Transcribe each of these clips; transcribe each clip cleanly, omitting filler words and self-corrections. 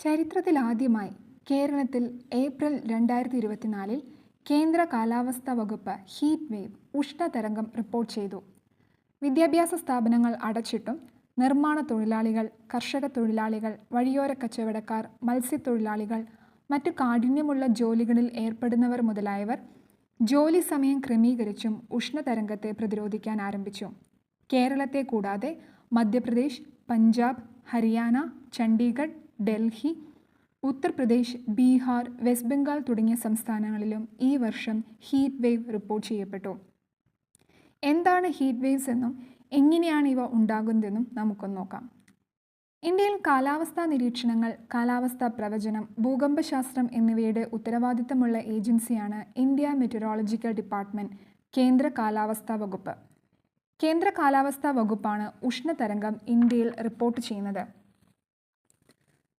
ചരിത്രത്തിലാദ്യമായി കേരളത്തിൽ ഏപ്രിൽ 2024 കേന്ദ്ര കാലാവസ്ഥാ വകുപ്പ് ഹീറ്റ് വേവ് ഉഷ്ണതരംഗം റിപ്പോർട്ട് ചെയ്തു. വിദ്യാഭ്യാസ സ്ഥാപനങ്ങൾ അടച്ചിട്ടും നിർമ്മാണ തൊഴിലാളികൾ, കർഷക തൊഴിലാളികൾ, വഴിയോര കച്ചവടക്കാർ, മത്സ്യത്തൊഴിലാളികൾ, മറ്റു കാഠിന്യമുള്ള ജോലികളിൽ ഏർപ്പെടുന്നവർ മുതലായവർ ജോലി സമയം ക്രമീകരിച്ചും ഉഷ്ണതരംഗത്തെ പ്രതിരോധിക്കാൻ ആരംഭിച്ചു. കേരളത്തെ കൂടാതെ മധ്യപ്രദേശ്, പഞ്ചാബ്, ഹരിയാന, ചണ്ഡീഗഡ്, ഡൽഹി, ഉത്തർപ്രദേശ്, ബീഹാർ, വെസ്റ്റ് ബംഗാൾ തുടങ്ങിയ സംസ്ഥാനങ്ങളിലും ഈ വർഷം ഹീറ്റ് വേവ് റിപ്പോർട്ട് ചെയ്യപ്പെട്ടു. എന്താണ് ഹീറ്റ് വേവ്സ് എന്നും എങ്ങനെയാണ് ഇവ ഉണ്ടാകുന്നതെന്നും നമുക്കൊന്ന് നോക്കാം. ഇന്ത്യയിൽ കാലാവസ്ഥാ നിരീക്ഷണങ്ങൾ, കാലാവസ്ഥാ പ്രവചനം, ഭൂകമ്പശാസ്ത്രം എന്നിവയുടെ ഉത്തരവാദിത്തമുള്ള ഏജൻസിയാണ് ഇന്ത്യ മെറ്റീരിയോളജിക്കൽ ഡിപ്പാർട്ട്മെൻറ്റ്, കേന്ദ്ര കാലാവസ്ഥാ വകുപ്പ്. കേന്ദ്ര കാലാവസ്ഥാ വകുപ്പാണ് ഉഷ്ണതരംഗം ഇന്ത്യയിൽ റിപ്പോർട്ട് ചെയ്യുന്നത്.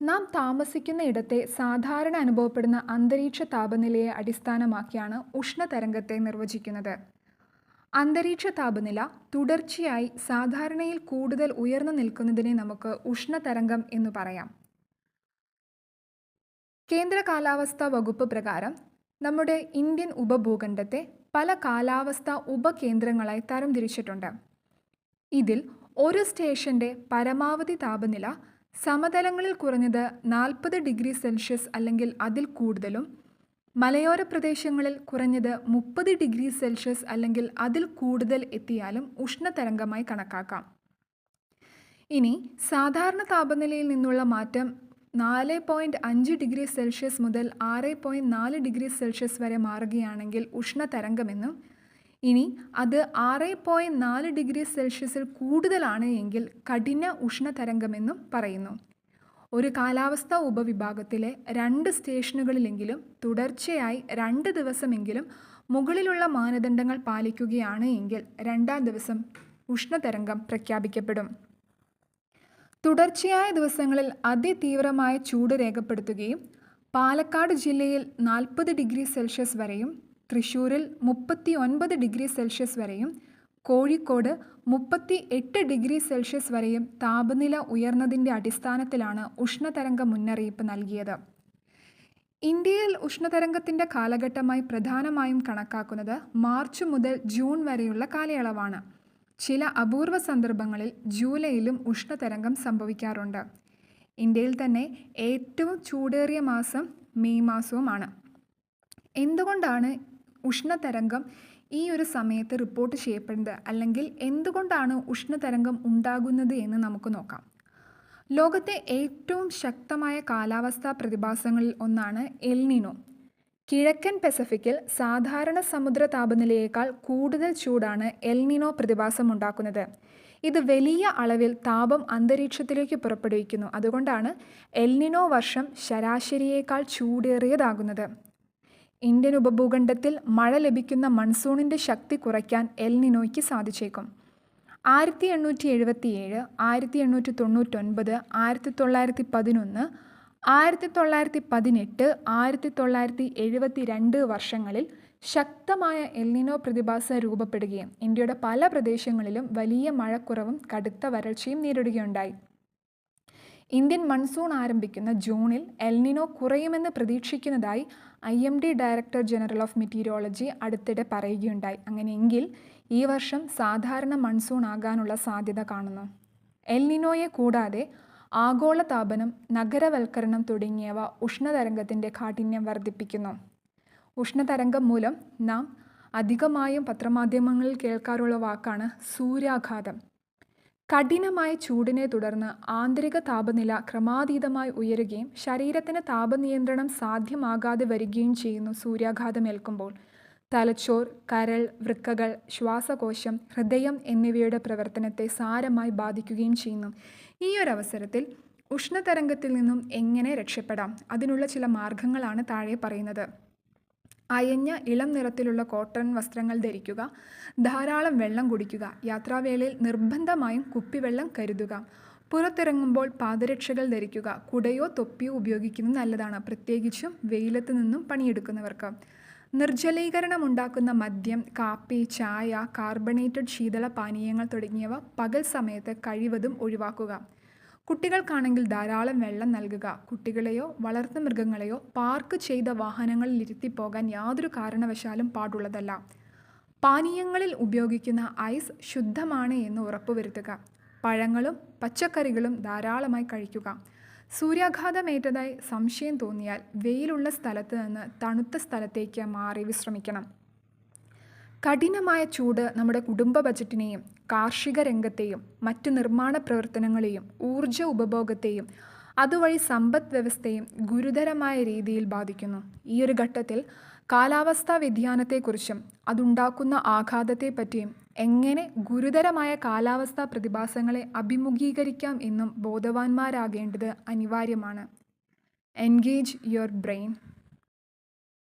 നാം താമസിക്കുന്ന ഇടത്തെ സാധാരണ അനുഭവപ്പെടുന്ന അന്തരീക്ഷ താപനിലയെ അടിസ്ഥാനമാക്കിയാണ് ഉഷ്ണതരംഗത്തെ നിർവചിക്കുന്നത്. അന്തരീക്ഷ താപനില തുടർച്ചയായി സാധാരണയിൽ കൂടുതൽ ഉയർന്നു നിൽക്കുന്നതിനെ നമുക്ക് ഉഷ്ണതരംഗം എന്നു പറയാം. കേന്ദ്ര കാലാവസ്ഥാ വകുപ്പ് പ്രകാരം നമ്മുടെ ഇന്ത്യൻ ഉപഭൂഖണ്ഡത്തെ പല കാലാവസ്ഥാ ഉപകേന്ദ്രങ്ങളായി തരംതിരിച്ചിട്ടുണ്ട്. ഇതിൽ ഒരു സ്റ്റേഷൻ്റെ പരമാവധി താപനില സമതലങ്ങളിൽ കുറഞ്ഞത് 40 ഡിഗ്രി സെൽഷ്യസ് അല്ലെങ്കിൽ അതിൽ കൂടുതലും, മലയോര പ്രദേശങ്ങളിൽ കുറഞ്ഞത് 30 ഡിഗ്രി സെൽഷ്യസ് അല്ലെങ്കിൽ അതിൽ കൂടുതൽ എത്തിയാലും ഉഷ്ണതരംഗമായി കണക്കാക്കാം. ഇനി സാധാരണ താപനിലയിൽ നിന്നുള്ള മാറ്റം 4.5 ഡിഗ്രി സെൽഷ്യസ് മുതൽ 6.4 ഡിഗ്രി സെൽഷ്യസ് വരെ മാറുകയാണെങ്കിൽ ഉഷ്ണതരംഗമെന്നും, ഇനി അത് 6.4 ഡിഗ്രി സെൽഷ്യസിൽ കൂടുതലാണ് എങ്കിൽ കഠിന ഉഷ്ണതരംഗമെന്നും പറയുന്നു. ഒരു കാലാവസ്ഥാ ഉപവിഭാഗത്തിലെ 2 സ്റ്റേഷനുകളിലെങ്കിലും തുടർച്ചയായി 2 ദിവസമെങ്കിലും മുകളിലുള്ള മാനദണ്ഡങ്ങൾ പാലിക്കുകയാണ് എങ്കിൽ 2-ാം ദിവസം ഉഷ്ണതരംഗം പ്രഖ്യാപിക്കപ്പെടും. തുടർച്ചയായ ദിവസങ്ങളിൽ അതിതീവ്രമായ ചൂട് രേഖപ്പെടുത്തുകയും പാലക്കാട് ജില്ലയിൽ 40 ഡിഗ്രി സെൽഷ്യസ് വരെയും, തൃശ്ശൂരിൽ 39 ഡിഗ്രി സെൽഷ്യസ് വരെയും, കോഴിക്കോട് 38 ഡിഗ്രി സെൽഷ്യസ് വരെയും താപനില ഉയർന്നതിൻ്റെ അടിസ്ഥാനത്തിലാണ് ഉഷ്ണതരംഗ മുന്നറിയിപ്പ് നൽകിയത്. ഇന്ത്യയിൽ ഉഷ്ണതരംഗത്തിൻ്റെ കാലഘട്ടമായി പ്രധാനമായും കണക്കാക്കുന്നത് മാർച്ച് മുതൽ ജൂൺ വരെയുള്ള കാലയളവാണ്. ചില അപൂർവ സന്ദർഭങ്ങളിൽ ജൂലൈയിലും ഉഷ്ണതരംഗം സംഭവിക്കാറുണ്ട്. ഇന്ത്യയിൽ തന്നെ ഏറ്റവും ചൂടേറിയ മാസം മെയ് മാസവുമാണ്. എന്തുകൊണ്ടാണ് ഉഷ്ണതരംഗം ഈ ഒരു സമയത്ത് റിപ്പോർട്ട് ചെയ്യപ്പെടുന്നത്, അല്ലെങ്കിൽ എന്തുകൊണ്ടാണ് ഉഷ്ണതരംഗം ഉണ്ടാകുന്നത് എന്ന് നമുക്ക് നോക്കാം. ലോകത്തെ ഏറ്റവും ശക്തമായ കാലാവസ്ഥാ പ്രതിഭാസങ്ങളിൽ ഒന്നാണ് എൽ നിനോ. കിഴക്കൻ പസഫിക്കിൽ സാധാരണ സമുദ്ര താപനിലയേക്കാൾ കൂടുതൽ ചൂടാണ് എൽ നിനോ പ്രതിഭാസം ഉണ്ടാക്കുന്നത്. ഇത് വലിയ അളവിൽ താപം അന്തരീക്ഷത്തിലേക്ക് പുറപ്പെടുവിക്കുന്നു. അതുകൊണ്ടാണ് എൽ നിനോ വർഷം ശരാശരിയേക്കാൾ ചൂടേറിയതാകുന്നത്. ഇന്ത്യൻ ഉപഭൂഖണ്ഡത്തിൽ മഴ ലഭിക്കുന്ന മൺസൂണിൻ്റെ ശക്തി കുറയ്ക്കാൻ എൽ നിനോയ്ക്ക് സാധിച്ചേക്കും. 1877, 1899, 1911, 1918, 1972 വർഷങ്ങളിൽ ശക്തമായ എൽ നിനോ പ്രതിഭാസം രൂപപ്പെടുകയും ഇന്ത്യയുടെ പല പ്രദേശങ്ങളിലും വലിയ മഴക്കുറവും കടുത്ത വരൾച്ചയും നേരിടുകയുണ്ടായി. ഇന്ത്യൻ മൺസൂൺ ആരംഭിക്കുന്ന ജൂണിൽ എൽ നിനോ കുറയുമെന്ന് പ്രതീക്ഷിക്കുന്നതായി IMD director general of meteorology അടുത്തിടെ പറയുകയുണ്ടായി. അങ്ങനെയെങ്കിൽ ഈ വർഷം സാധാരണ മൺസൂൺ ആകാനുള്ള സാധ്യത കാണുന്നു. എൽ നിനോയെ കൂടാതെ ആഗോളതാപനം, നഗരവൽക്കരണം തുടങ്ങിയവ ഉഷ്ണതരംഗത്തിൻ്റെ കാഠിന്യം വർദ്ധിപ്പിക്കുന്നു. ഉഷ്ണതരംഗം മൂലം നാം അധികമായും പത്രമാധ്യമങ്ങളിൽ കേൾക്കാറുള്ള വാക്കാണ് സൂര്യാഘാതം. കഠിനമായ ചൂടിനെ തുടർന്ന് ആന്തരിക താപനില ക്രമാതീതമായി ഉയരുകയും ശരീരത്തിന് താപനിയന്ത്രണം സാധ്യമാകാതെ വരികയും ചെയ്യുന്നു. സൂര്യാഘാതമേൽക്കുമ്പോൾ തലച്ചോർ, കരൾ, വൃക്കകൾ, ശ്വാസകോശം, ഹൃദയം എന്നിവയുടെ പ്രവർത്തനത്തെ സാരമായി ബാധിക്കുകയും ചെയ്യുന്നു. ഈ ഒരു അവസരത്തിൽ ഉഷ്ണതരംഗത്തിൽ നിന്നും എങ്ങനെ രക്ഷപ്പെടാം, അതിനുള്ള ചില മാർഗങ്ങളാണ് താഴെ പറയുന്നത്. അയഞ്ഞ ഇളം നിറത്തിലുള്ള കോട്ടൺ വസ്ത്രങ്ങൾ ധരിക്കുക, ധാരാളം വെള്ളം കുടിക്കുക, യാത്രാവേളയിൽ നിർബന്ധമായും കുപ്പിവെള്ളം കരുതുക, പുറത്തിറങ്ങുമ്പോൾ പാദരക്ഷകൾ ധരിക്കുക, കുടയോ തൊപ്പിയോ ഉപയോഗിക്കുന്നത് നല്ലതാണ്, പ്രത്യേകിച്ചും വെയിലത്ത് നിന്നും പണിയെടുക്കുന്നവർക്ക്. നിർജ്ജലീകരണം ഉണ്ടാക്കുന്ന മദ്യം, കാപ്പി, ചായ, കാർബണേറ്റഡ് ശീതള പാനീയങ്ങൾ തുടങ്ങിയവ പകൽ സമയത്ത് കഴിവതും ഒഴിവാക്കുക. കുട്ടികൾക്കാണെങ്കിൽ ധാരാളം വെള്ളം നൽകുക. കുട്ടികളെയോ വളർത്തുമൃഗങ്ങളെയോ പാർക്ക് ചെയ്ത വാഹനങ്ങളിൽ ഇരുത്തിപ്പോകാൻ യാതൊരു കാരണവശാലും പാടുള്ളതല്ല. പാനീയങ്ങളിൽ ഉപയോഗിക്കുന്ന ഐസ് ശുദ്ധമാണ് എന്ന് ഉറപ്പുവരുത്തുക. പഴങ്ങളും പച്ചക്കറികളും ധാരാളമായി കഴിക്കുക. സൂര്യാഘാതമേറ്റതായി സംശയം തോന്നിയാൽ വെയിലുള്ള സ്ഥലത്ത് നിന്ന് തണുത്ത സ്ഥലത്തേക്ക് മാറി വിശ്രമിക്കണം. കഠിനമായ ചൂട് നമ്മുടെ കുടുംബ ബജറ്റിനെയും കാർഷിക രംഗത്തെയും മറ്റ് നിർമ്മാണ പ്രവർത്തനങ്ങളെയും ഊർജ ഉപഭോഗത്തെയും അതുവഴി സമ്പദ് വ്യവസ്ഥയെയും ഗുരുതരമായ രീതിയിൽ ബാധിക്കുന്നു. ഈയൊരു ഘട്ടത്തിൽ കാലാവസ്ഥാ വ്യതിയാനത്തെക്കുറിച്ചും അതുണ്ടാക്കുന്ന ആഘാതത്തെപ്പറ്റിയും എങ്ങനെ ഗുരുതരമായ കാലാവസ്ഥാ പ്രതിഭാസങ്ങളെ അഭിമുഖീകരിക്കാം എന്നും ബോധവാന്മാരാകേണ്ടത് അനിവാര്യമാണ്. Engage your brain.